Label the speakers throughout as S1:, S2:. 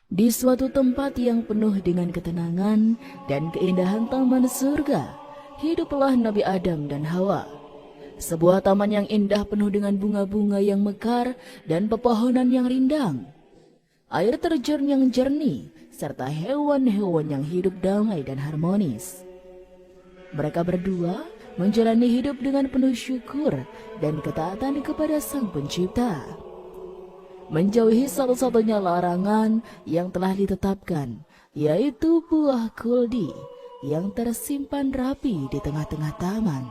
S1: Di suatu tempat yang penuh dengan ketenangan dan keindahan taman surga, hiduplah Nabi Adam dan Hawa. Sebuah taman yang indah penuh dengan bunga-bunga yang mekar dan pepohonan yang rindang. Air terjun yang jernih, serta hewan-hewan yang hidup damai dan harmonis. Mereka berdua menjalani hidup dengan penuh syukur dan ketaatan kepada Sang Pencipta. Menjauhi satu-satunya larangan yang telah ditetapkan, yaitu buah kuldi yang tersimpan rapi di tengah-tengah taman.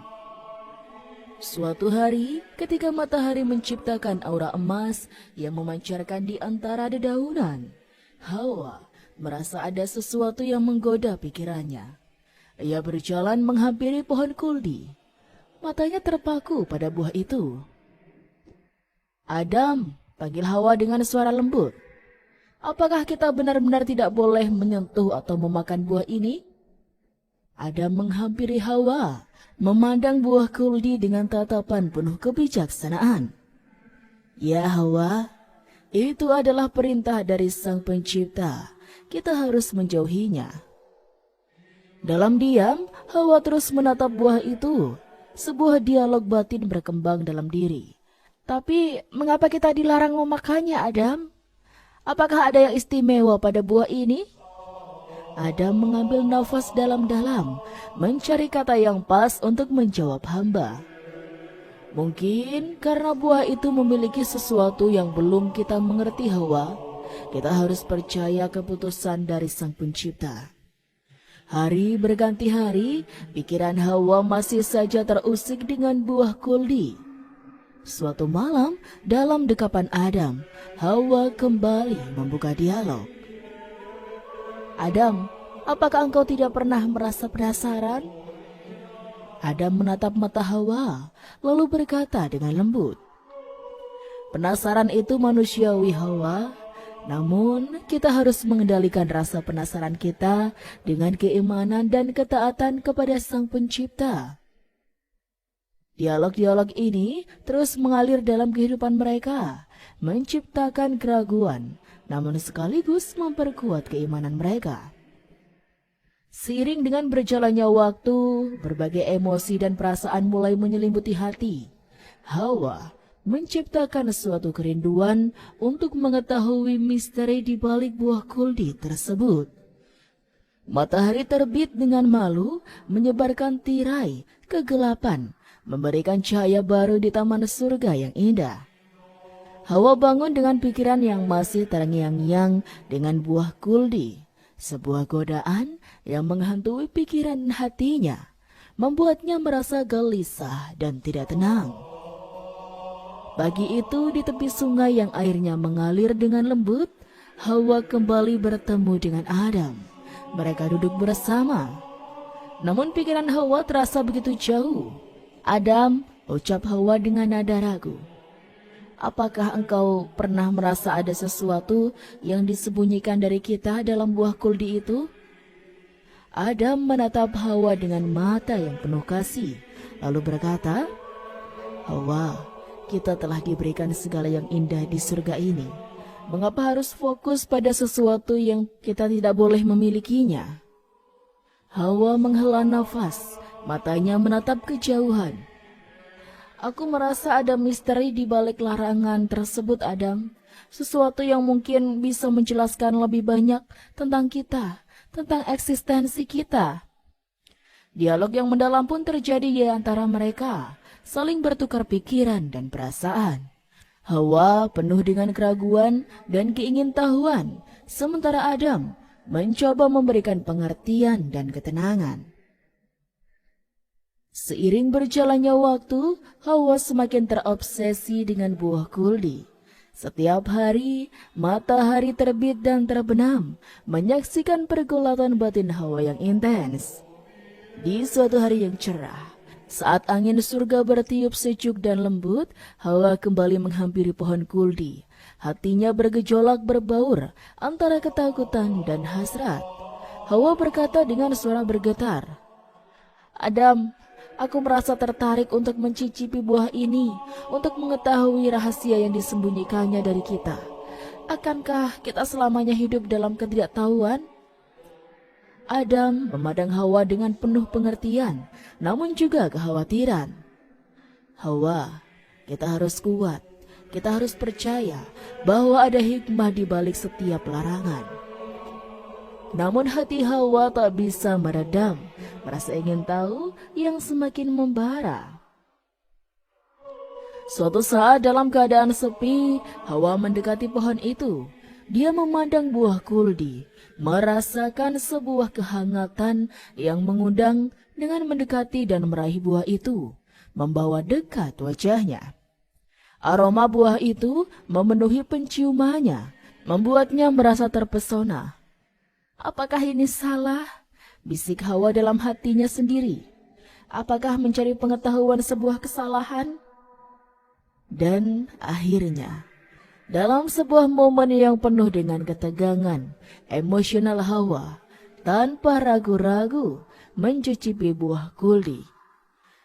S1: Suatu hari, ketika matahari menciptakan aura emas yang memancarkan di antara dedaunan, Hawa merasa ada sesuatu yang menggoda pikirannya. Ia berjalan menghampiri pohon kuldi. Matanya terpaku pada buah itu. "Adam," panggil Hawa dengan suara lembut. "Apakah kita benar-benar tidak boleh menyentuh atau memakan buah ini?" Adam menghampiri Hawa, memandang buah kuldi dengan tatapan penuh kebijaksanaan. "Ya Hawa, itu adalah perintah dari Sang Pencipta. Kita harus menjauhinya." Dalam diam, Hawa terus menatap buah itu. Sebuah dialog batin berkembang dalam diri. "Tapi mengapa kita dilarang memakannya, Adam? Apakah ada yang istimewa pada buah ini?" Adam mengambil nafas dalam-dalam, mencari kata yang pas untuk menjawab hamba. "Mungkin karena buah itu memiliki sesuatu yang belum kita mengerti, Hawa. Kita harus percaya keputusan dari Sang Pencipta." Hari berganti hari, pikiran Hawa masih saja terusik dengan buah kuldi. Suatu malam, dalam dekapan Adam, Hawa kembali membuka dialog. "Adam, apakah engkau tidak pernah merasa penasaran?" Adam menatap mata Hawa, lalu berkata dengan lembut, "Penasaran itu manusiawi, Hawa. Namun, kita harus mengendalikan rasa penasaran kita dengan keimanan dan ketaatan kepada Sang Pencipta." Dialog-dialog ini terus mengalir dalam kehidupan mereka, menciptakan keraguan, namun sekaligus memperkuat keimanan mereka. Seiring dengan berjalannya waktu, berbagai emosi dan perasaan mulai menyelimuti hati. Hawa menciptakan suatu kerinduan untuk mengetahui misteri di balik buah kuldi tersebut. Matahari terbit dengan malu, menyebarkan tirai kegelapan, memberikan cahaya baru di taman surga yang indah. Hawa bangun dengan pikiran yang masih terngiang-ngiang dengan buah kuldi. Sebuah godaan yang menghantui pikiran hatinya, membuatnya merasa gelisah dan tidak tenang. Pagi itu di tepi sungai yang airnya mengalir dengan lembut, Hawa kembali bertemu dengan Adam. Mereka duduk bersama. Namun pikiran Hawa terasa begitu jauh. "Adam," ucap Hawa dengan nada ragu, "apakah engkau pernah merasa ada sesuatu yang disembunyikan dari kita dalam buah kuldi itu?" Adam menatap Hawa dengan mata yang penuh kasih, lalu berkata, "Hawa, kita telah diberikan segala yang indah di surga ini. Mengapa harus fokus pada sesuatu yang kita tidak boleh memilikinya?" Hawa menghela nafas, matanya menatap kejauhan. "Aku merasa ada misteri di balik larangan tersebut, Adam. Sesuatu yang mungkin bisa menjelaskan lebih banyak tentang kita, tentang eksistensi kita." Dialog yang mendalam pun terjadi di antara mereka, saling bertukar pikiran dan perasaan. Hawa penuh dengan keraguan dan keingintahuan, sementara Adam mencoba memberikan pengertian dan ketenangan. Seiring berjalannya waktu, Hawa semakin terobsesi dengan buah kuldi. Setiap hari, matahari terbit dan terbenam, menyaksikan pergulatan batin Hawa yang intens. Di suatu hari yang cerah, saat angin surga bertiup sejuk dan lembut, Hawa kembali menghampiri pohon kuldi. Hatinya bergejolak berbaur antara ketakutan dan hasrat. Hawa berkata dengan suara bergetar, "Adam, aku merasa tertarik untuk mencicipi buah ini, untuk mengetahui rahasia yang disembunyikannya dari kita. Akankah kita selamanya hidup dalam ketidaktahuan? Adam memandang Hawa dengan penuh pengertian, namun juga kekhawatiran. Hawa, kita harus kuat. Kita harus percaya bahwa ada hikmah di balik setiap larangan. Namun hati Hawa tak bisa meredam, merasa ingin tahu yang semakin membara. Suatu saat dalam keadaan sepi, Hawa mendekati pohon itu. Dia memandang buah kuldi, merasakan sebuah kehangatan yang mengundang dengan mendekati dan meraih buah itu, membawa dekat wajahnya. Aroma buah itu memenuhi penciumannya, membuatnya merasa terpesona. Apakah ini salah? Bisik Hawa dalam hatinya sendiri. Apakah mencari pengetahuan sebuah kesalahan? Dan akhirnya, dalam sebuah momen yang penuh dengan ketegangan, emosional Hawa tanpa ragu-ragu mencicipi buah kuldi.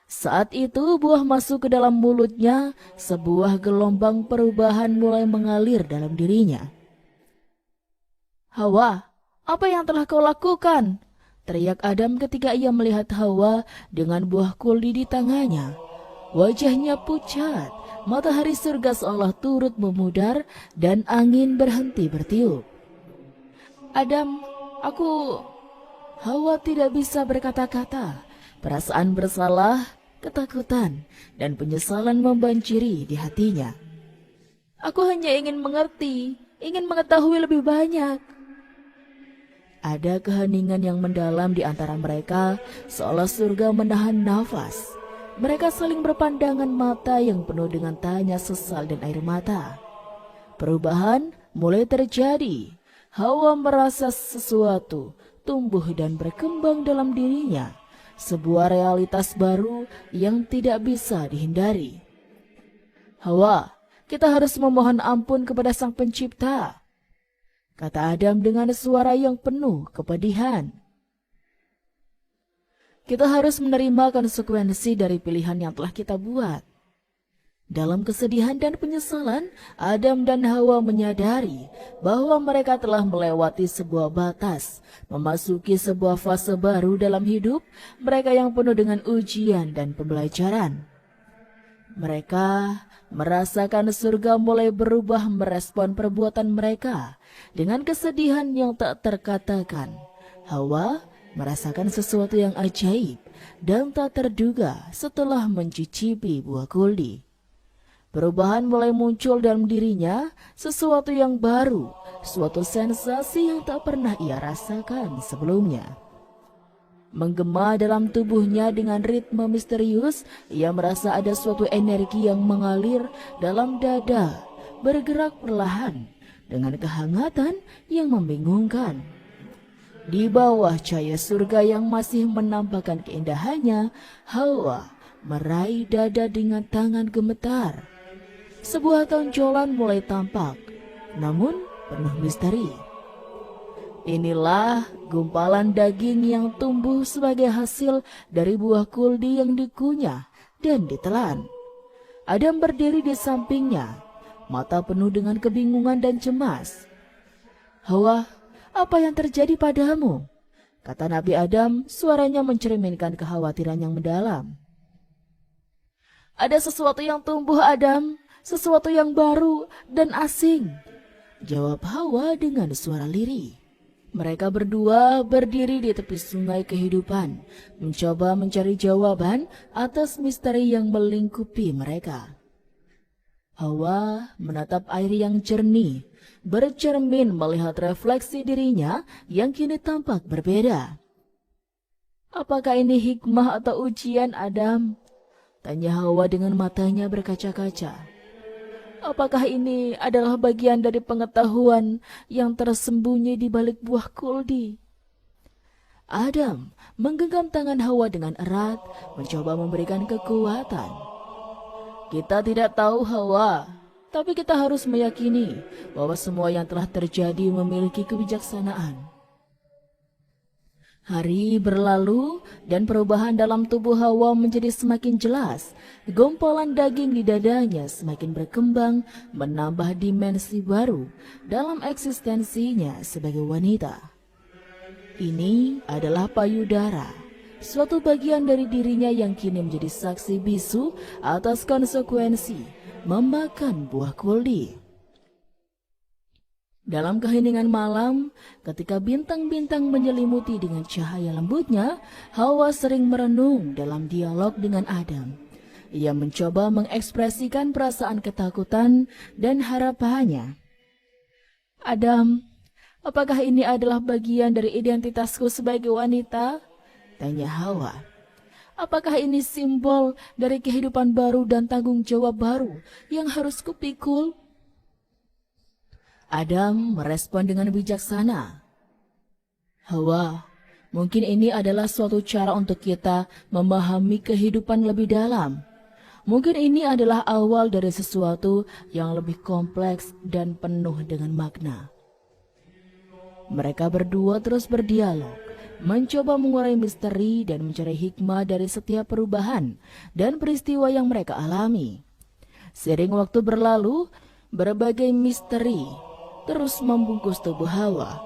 S1: Saat itu buah masuk ke dalam mulutnya, sebuah gelombang perubahan mulai mengalir dalam dirinya. Hawa, apa yang telah kau lakukan? Teriak Adam ketika ia melihat Hawa dengan buah kuldi di tangannya. Wajahnya pucat, matahari surga seolah turut memudar dan angin berhenti bertiup. Adam, Hawa tidak bisa berkata-kata. Perasaan bersalah, ketakutan, dan penyesalan membanjiri di hatinya. Aku hanya ingin mengerti, ingin mengetahui lebih banyak. Ada keheningan yang mendalam di antara mereka, seolah surga menahan nafas. Mereka saling berpandangan mata yang penuh dengan tanya sesal dan air mata. Perubahan mulai terjadi. Hawa merasa sesuatu tumbuh dan berkembang dalam dirinya. Sebuah realitas baru yang tidak bisa dihindari. Hawa, kita harus memohon ampun kepada Sang Pencipta, kata Adam dengan suara yang penuh kepedihan. Kita harus menerima konsekuensi dari pilihan yang telah kita buat. Dalam kesedihan dan penyesalan, Adam dan Hawa menyadari bahwa mereka telah melewati sebuah batas, memasuki sebuah fase baru dalam hidup mereka yang penuh dengan ujian dan pembelajaran. Mereka merasakan surga mulai berubah merespon perbuatan mereka dengan kesedihan yang tak terkatakan. Hawa merasakan sesuatu yang ajaib dan tak terduga setelah mencicipi buah kuldi. Perubahan mulai muncul dalam dirinya, sesuatu yang baru, suatu sensasi yang tak pernah ia rasakan sebelumnya. Menggema dalam tubuhnya dengan ritme misterius, ia merasa ada suatu energi yang mengalir dalam dada, bergerak perlahan, dengan kehangatan yang membingungkan. Di bawah cahaya surga yang masih menampakkan keindahannya, Hawa meraih dada dengan tangan gemetar. Sebuah tonjolan mulai tampak, namun penuh misteri. Inilah gumpalan daging yang tumbuh sebagai hasil dari buah kuldi yang dikunyah dan ditelan. Adam berdiri di sampingnya, mata penuh dengan kebingungan dan cemas. Hawa, apa yang terjadi padamu? Kata Nabi Adam, suaranya mencerminkan kekhawatiran yang mendalam. Ada sesuatu yang tumbuh, Adam, sesuatu yang baru dan asing, jawab Hawa dengan suara lirih. Mereka berdua berdiri di tepi sungai kehidupan, mencoba mencari jawaban atas misteri yang melingkupi mereka. Hawa menatap air yang jernih, bercermin melihat refleksi dirinya yang kini tampak berbeda. Apakah ini hikmah atau ujian, Adam? Tanya Hawa dengan matanya berkaca-kaca. Apakah ini adalah bagian dari pengetahuan yang tersembunyi di balik buah kuldi? Adam menggenggam tangan Hawa dengan erat, mencoba memberikan kekuatan. Kita tidak tahu, Hawa, tapi kita harus meyakini bahwa semua yang telah terjadi memiliki kebijaksanaan. Hari berlalu dan perubahan dalam tubuh Hawa menjadi semakin jelas. Gumpalan daging di dadanya semakin berkembang, menambah dimensi baru dalam eksistensinya sebagai wanita. Ini adalah payudara, suatu bagian dari dirinya yang kini menjadi saksi bisu atas konsekuensi memakan buah kuldi. Dalam keheningan malam, ketika bintang-bintang menyelimuti dengan cahaya lembutnya, Hawa sering merenung dalam dialog dengan Adam. Ia mencoba mengekspresikan perasaan ketakutan dan harapannya. "Adam, apakah ini adalah bagian dari identitasku sebagai wanita?" tanya Hawa. "Apakah ini simbol dari kehidupan baru dan tanggung jawab baru yang harus kupikul?" Adam merespon dengan bijaksana. "Hawa, mungkin ini adalah suatu cara untuk kita memahami kehidupan lebih dalam. Mungkin ini adalah awal dari sesuatu yang lebih kompleks dan penuh dengan makna." Mereka berdua terus berdialog, mencoba mengurai misteri dan mencari hikmah dari setiap perubahan dan peristiwa yang mereka alami. Seiring waktu berlalu, berbagai misteri terus membungkus tubuh Hawa,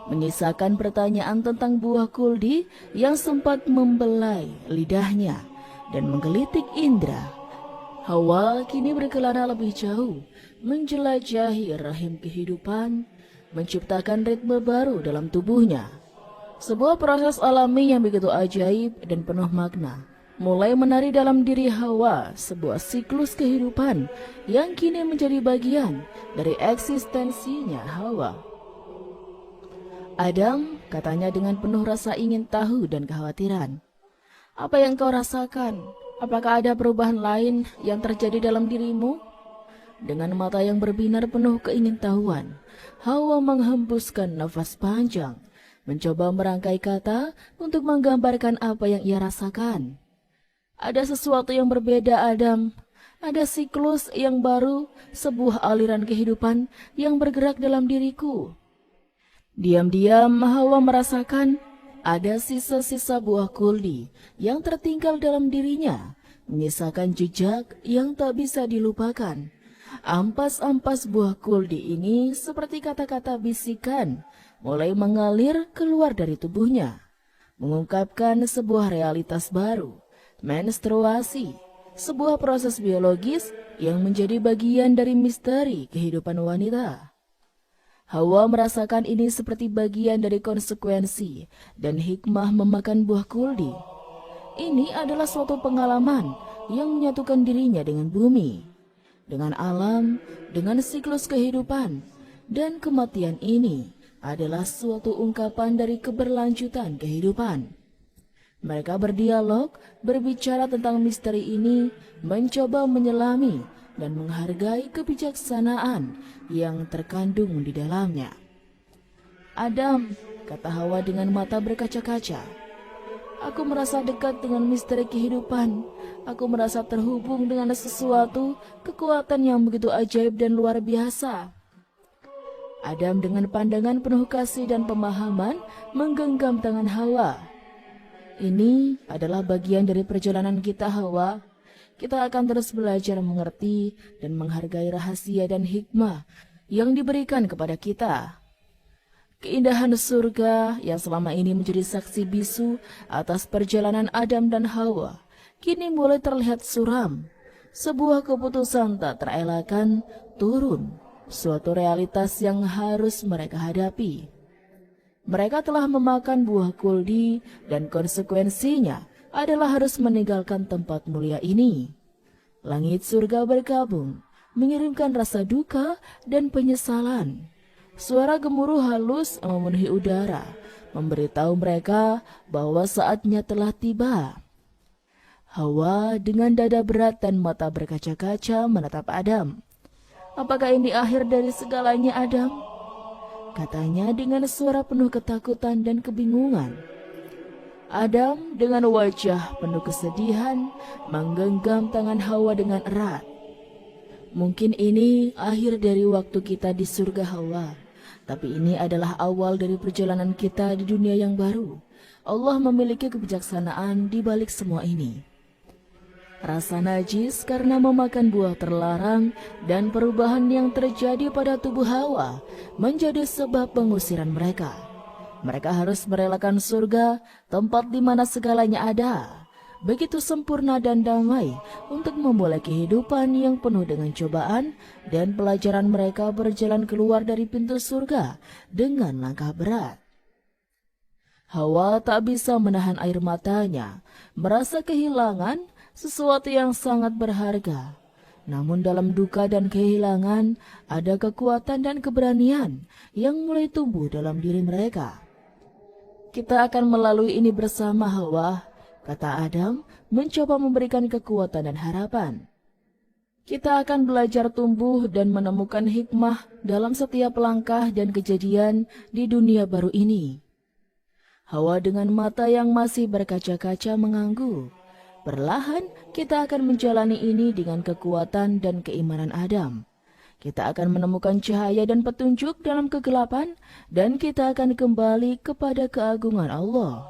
S1: menyisakan pertanyaan tentang buah kuldi yang sempat membelai lidahnya dan menggelitik indera. Hawa kini berkelana lebih jauh, menjelajahi rahim kehidupan, menciptakan ritme baru dalam tubuhnya. Sebuah proses alami yang begitu ajaib dan penuh makna mulai menari dalam diri Hawa, sebuah siklus kehidupan yang kini menjadi bagian dari eksistensinya Hawa. "Adam," katanya dengan penuh rasa ingin tahu dan kekhawatiran, "apa yang kau rasakan? Apakah ada perubahan lain yang terjadi dalam dirimu?" Dengan mata yang berbinar penuh keingintahuan, Hawa menghembuskan nafas panjang, mencoba merangkai kata untuk menggambarkan apa yang ia rasakan. "Ada sesuatu yang berbeda, Adam. Ada siklus yang baru, sebuah aliran kehidupan yang bergerak dalam diriku." Diam-diam Hawa merasakan ada sisa-sisa buah kuldi yang tertinggal dalam dirinya, menyisakan jejak yang tak bisa dilupakan. Ampas-ampas buah kuldi ini seperti kata-kata bisikan mulai mengalir keluar dari tubuhnya, mengungkapkan sebuah realitas baru. Menstruasi, sebuah proses biologis yang menjadi bagian dari misteri kehidupan wanita. Hawa merasakan ini seperti bagian dari konsekuensi dan hikmah memakan buah kuldi. Ini adalah suatu pengalaman yang menyatukan dirinya dengan bumi, dengan alam, dengan siklus kehidupan, dan kematian ini adalah suatu ungkapan dari keberlanjutan kehidupan. Mereka berdialog, berbicara tentang misteri ini, mencoba menyelami dan menghargai kebijaksanaan yang terkandung di dalamnya. "Adam," kata Hawa dengan mata berkaca-kaca, "aku merasa dekat dengan misteri kehidupan. Aku merasa terhubung dengan sesuatu, kekuatan yang begitu ajaib dan luar biasa." Adam dengan pandangan penuh kasih dan pemahaman menggenggam tangan Hawa. "Ini adalah bagian dari perjalanan kita, Hawa. Kita akan terus belajar mengerti dan menghargai rahasia dan hikmah yang diberikan kepada kita. Keindahan surga yang selama ini menjadi saksi bisu atas perjalanan Adam dan Hawa kini mulai terlihat suram. Sebuah keputusan tak terelakkan turun, suatu realitas yang harus mereka hadapi. Mereka telah memakan buah kuldi dan konsekuensinya adalah harus meninggalkan tempat mulia ini. Langit surga bergabung, mengirimkan rasa duka dan penyesalan. Suara gemuruh halus memenuhi udara, memberitahu mereka bahwa saatnya telah tiba. Hawa dengan dada berat dan mata berkaca-kaca menatap Adam. "Apakah ini akhir dari segalanya, Adam?" katanya dengan suara penuh ketakutan dan kebingungan. Adam dengan wajah penuh kesedihan menggenggam tangan Hawa dengan erat. "Mungkin ini akhir dari waktu kita di surga, Hawa. Tapi ini adalah awal dari perjalanan kita di dunia yang baru. Allah memiliki kebijaksanaan di balik semua ini. Rasa najis karena memakan buah terlarang dan perubahan yang terjadi pada tubuh Hawa menjadi sebab pengusiran mereka. Mereka harus merelakan surga, tempat di mana segalanya ada, begitu sempurna dan damai untuk memulai kehidupan yang penuh dengan cobaan, dan pelajaran mereka berjalan keluar dari pintu surga dengan langkah berat. Hawa tak bisa menahan air matanya, merasa kehilangan sesuatu yang sangat berharga. Namun dalam duka dan kehilangan, ada kekuatan dan keberanian yang mulai tumbuh dalam diri mereka. Kita akan melalui ini bersama, Hawa, kata Adam, mencoba memberikan kekuatan dan harapan. Kita akan belajar tumbuh dan menemukan hikmah dalam setiap langkah dan kejadian di dunia baru ini. Hawa dengan mata yang masih berkaca-kaca mengangguk. Perlahan kita akan menjalani ini dengan kekuatan dan keimanan Adam. Kita akan menemukan cahaya dan petunjuk dalam kegelapan, dan kita akan kembali kepada keagungan Allah.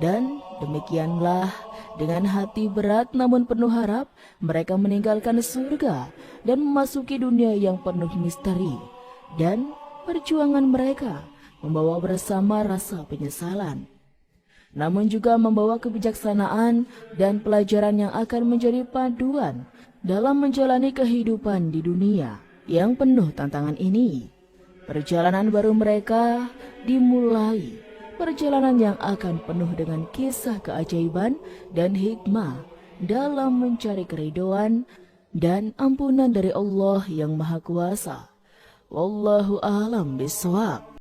S1: Dan demikianlah, dengan hati berat namun penuh harap, mereka meninggalkan surga dan memasuki dunia yang penuh misteri. Dan perjuangan mereka membawa bersama rasa penyesalan, namun juga membawa kebijaksanaan dan pelajaran yang akan menjadi panduan dalam menjalani kehidupan di dunia yang penuh tantangan ini. Perjalanan baru mereka dimulai, perjalanan yang akan penuh dengan kisah keajaiban dan hikmah dalam mencari keridhaan dan ampunan dari Allah yang Maha Kuasa. Wallahu a'lam bishawab.